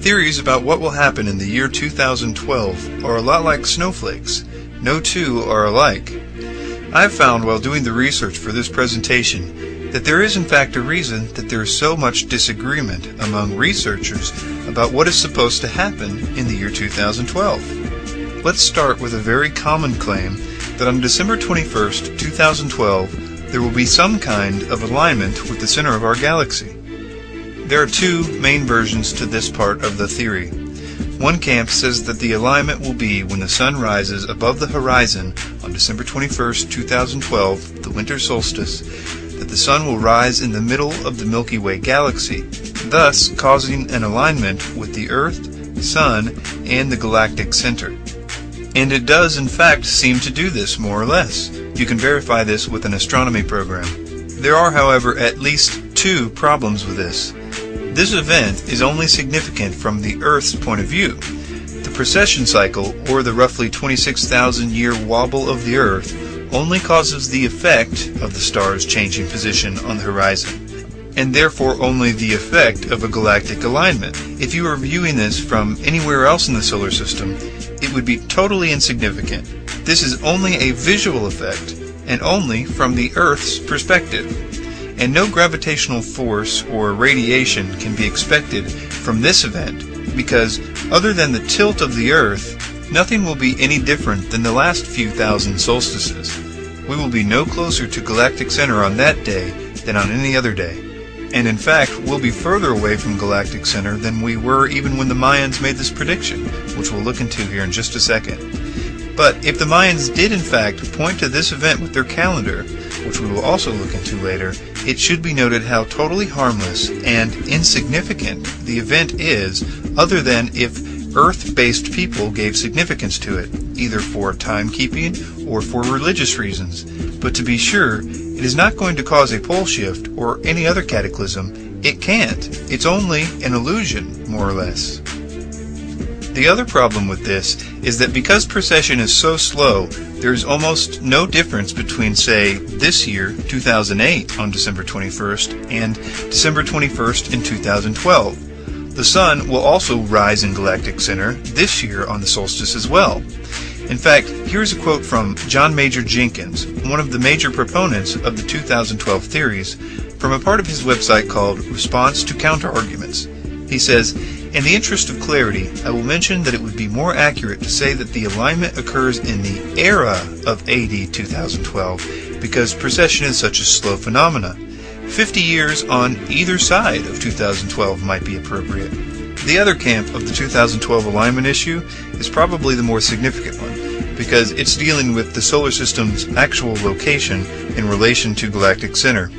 Theories about what will happen in the year 2012 are a lot like snowflakes. No two are alike. I've found while doing the research for this presentation that there is in fact a reason that there is so much disagreement among researchers about what is supposed to happen in the year 2012. Let's start with a very common claim that on December 21st, 2012, there will be some kind of alignment with the center of our galaxy. There are two main versions to this part of the theory. One camp says that the alignment will be when the sun rises above the horizon on December 21st, 2012, the winter solstice, that the sun will rise in the middle of the Milky Way galaxy, thus causing an alignment with the Earth, Sun, and the galactic center. And it does in fact seem to do this more or less. You can verify this with an astronomy program. There are, however, at least two problems with this. This event is only significant from the Earth's point of view. The precession cycle, or the roughly 26,000-year wobble of the Earth, only causes the effect of the stars changing position on the horizon, and therefore only the effect of a galactic alignment. If you were viewing this from anywhere else in the solar system, it would be totally insignificant. This is only a visual effect, and only from the Earth's perspective. And no gravitational force or radiation can be expected from this event, because other than the tilt of the Earth, nothing will be any different than the last few thousand solstices. We will be no closer to galactic center on that day than on any other day. And in fact, we'll be further away from galactic center than we were even when the Mayans made this prediction, which we'll look into here in just a second. But if the Mayans did in fact point to this event with their calendar, which we will also look into later, it should be noted how totally harmless and insignificant the event is, other than if Earth-based people gave significance to it, either for timekeeping or for religious reasons. But to be sure, it is not going to cause a pole shift or any other cataclysm. It can't. It's only an illusion, more or less. The other problem with this is that because precession is so slow, there is almost no difference between, say, this year, 2008, on December 21st, and December 21st in 2012. The sun will also rise in galactic center this year on the solstice as well. In fact, here's a quote from John Major Jenkins, one of the major proponents of the 2012 theories, from a part of his website called Response to Counterarguments. He says, "In the interest of clarity, I will mention that it would be more accurate to say that the alignment occurs in the era of AD 2012 because precession is such a slow phenomenon. 50 years on either side of 2012 might be appropriate." The other camp of the 2012 alignment issue is probably the more significant one, because it's dealing with the solar system's actual location in relation to galactic center.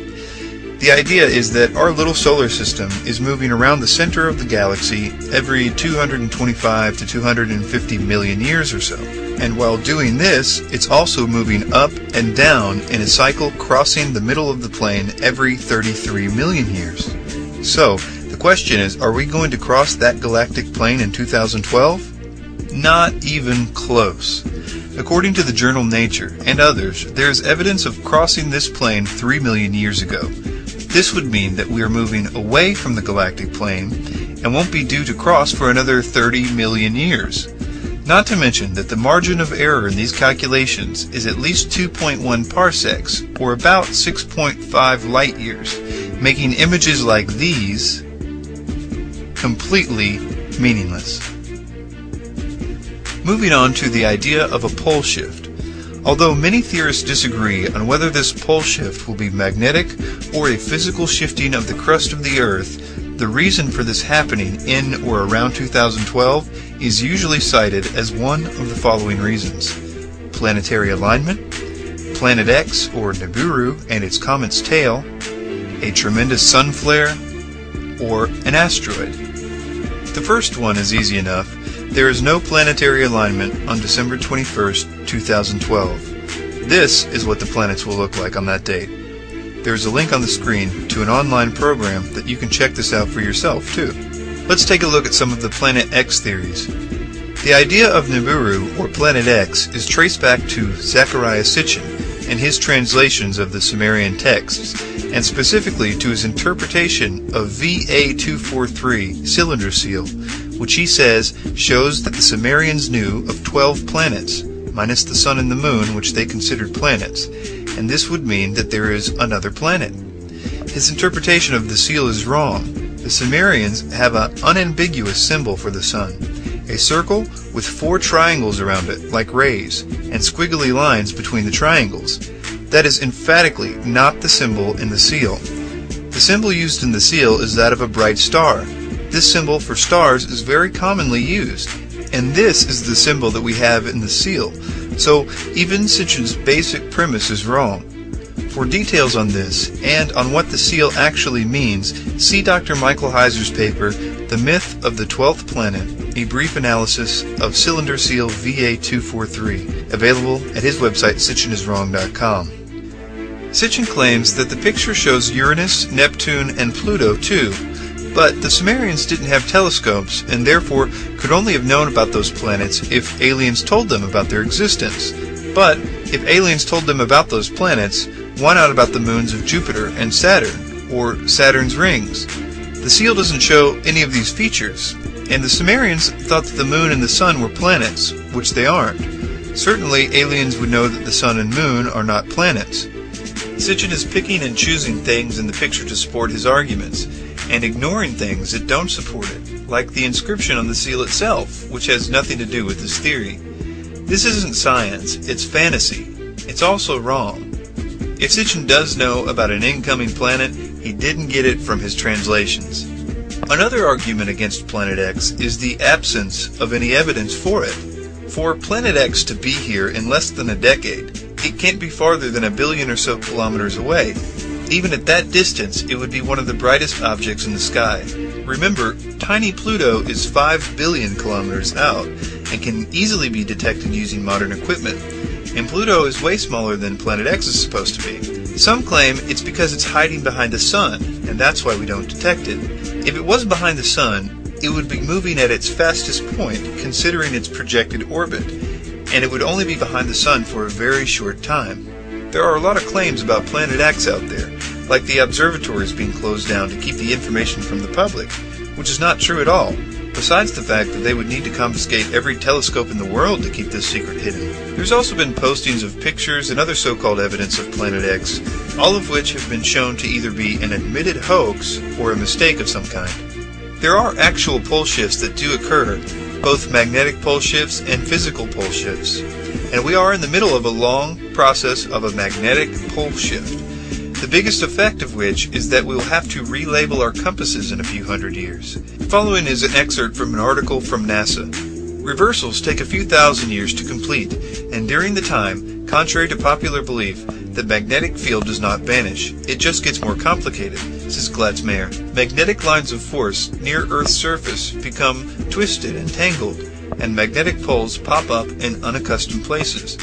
The idea is that our little solar system is moving around the center of the galaxy every 225 to 250 million years or so. And while doing this, it's also moving up and down in a cycle crossing the middle of the plane every 33 million years. So, the question is, are we going to cross that galactic plane in 2012? Not even close. According to the journal Nature and others, there is evidence of crossing this plane 3 million years ago. This would mean that we are moving away from the galactic plane and won't be due to cross for another 30 million years. Not to mention that the margin of error in these calculations is at least 2.1 parsecs, or about 6.5 light years, making images like these completely meaningless. Moving on to the idea of a pole shift. Although many theorists disagree on whether this pole shift will be magnetic or a physical shifting of the crust of the Earth, the reason for this happening in or around 2012 is usually cited as one of the following reasons: planetary alignment, Planet X or Nibiru and its comet's tail, a tremendous sun flare, or an asteroid. The first one is easy enough. There is no planetary alignment on December 21st, 2012. This is what the planets will look like on that date. There is a link on the screen to an online program that you can check this out for yourself too. Let's take a look at some of the Planet X theories. The idea of Nibiru, or Planet X, is traced back to Zecharia Sitchin and his translations of the Sumerian texts, and specifically to his interpretation of VA243 cylinder seal, which he says shows that the Sumerians knew of 12 planets, minus the sun and the moon, which they considered planets, and this would mean that there is another planet. His interpretation of the seal is wrong. The Sumerians have an unambiguous symbol for the sun, a circle with 4 triangles around it, like rays, and squiggly lines between the triangles. That is emphatically not the symbol in the seal. The symbol used in the seal is that of a bright star. This symbol for stars is very commonly used, and this is the symbol that we have in the seal. So even Sitchin's basic premise is wrong. For details on this, and on what the seal actually means, see Dr. Michael Heiser's paper, The Myth of the 12th Planet, a brief analysis of cylinder seal VA243, available at his website sitchiniswrong.com. Sitchin claims that the picture shows Uranus, Neptune, and Pluto too, but the Sumerians didn't have telescopes and therefore could only have known about those planets if aliens told them about their existence. But if aliens told them about those planets, why not about the moons of Jupiter and Saturn, or Saturn's rings? The seal doesn't show any of these features, and the Sumerians thought that the moon and the sun were planets, which they aren't. Certainly aliens would know that the sun and moon are not planets. Sitchin is picking and choosing things in the picture to support his arguments, and ignoring things that don't support it, like the inscription on the seal itself, which has nothing to do with his theory. This isn't science, it's fantasy. It's also wrong. If Sitchin does know about an incoming planet, he didn't get it from his translations. Another argument against Planet X is the absence of any evidence for it. For Planet X to be here in less than a decade, it can't be farther than 1 billion or so kilometers away. Even at that distance, it would be one of the brightest objects in the sky. Remember, tiny Pluto is 5 billion kilometers out and can easily be detected using modern equipment. And Pluto is way smaller than Planet X is supposed to be. Some claim it's because it's hiding behind the sun, and that's why we don't detect it. If it was behind the sun, it would be moving at its fastest point, considering its projected orbit, and it would only be behind the sun for a very short time. There are a lot of claims about Planet X out there, like the observatories being closed down to keep the information from the public, which is not true at all, besides the fact that they would need to confiscate every telescope in the world to keep this secret hidden. There's also been postings of pictures and other so-called evidence of Planet X, all of which have been shown to either be an admitted hoax or a mistake of some kind. There are actual pole shifts that do occur, both magnetic pole shifts and physical pole shifts, and we are in the middle of a long process of a magnetic pole shift, the biggest effect of which is that we will have to relabel our compasses in a few hundred years. Following is an excerpt from an article from NASA. Reversals take a few thousand years to complete, and during the time, contrary to popular belief, the magnetic field does not vanish. It just gets more complicated, says Glatzmeyer. Magnetic lines of force near Earth's surface become twisted and tangled, and magnetic poles pop up in unaccustomed places.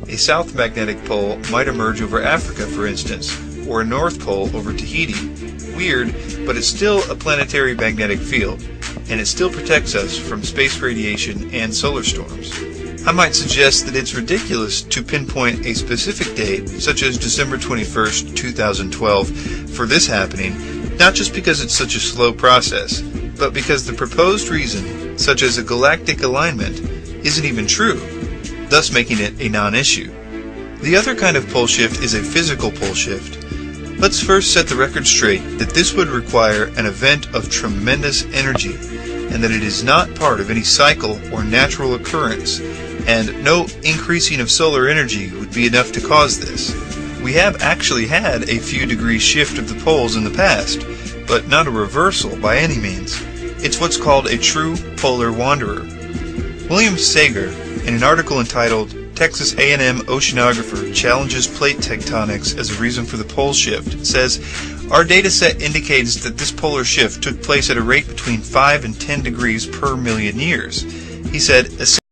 A south magnetic pole might emerge over Africa, for instance, or a north pole over Tahiti. Weird, but it's still a planetary magnetic field, and it still protects us from space radiation and solar storms. I might suggest that it's ridiculous to pinpoint a specific date, such as December 21st, 2012, for this happening, not just because it's such a slow process, but because the proposed reason, such as a galactic alignment, isn't even true, thus making it a non-issue. The other kind of pole shift is a physical pole shift. Let's first set the record straight that this would require an event of tremendous energy, and that it is not part of any cycle or natural occurrence, and no increasing of solar energy would be enough to cause this. We have actually had a few degrees shift of the poles in the past, but not a reversal by any means. It's what's called a true polar wanderer. William Sager, in an article entitled Texas A&M Oceanographer Challenges Plate Tectonics as a Reason for the Pole Shift, says, our data set indicates that this polar shift took place at a rate between 5 and 10 degrees per million years. He said,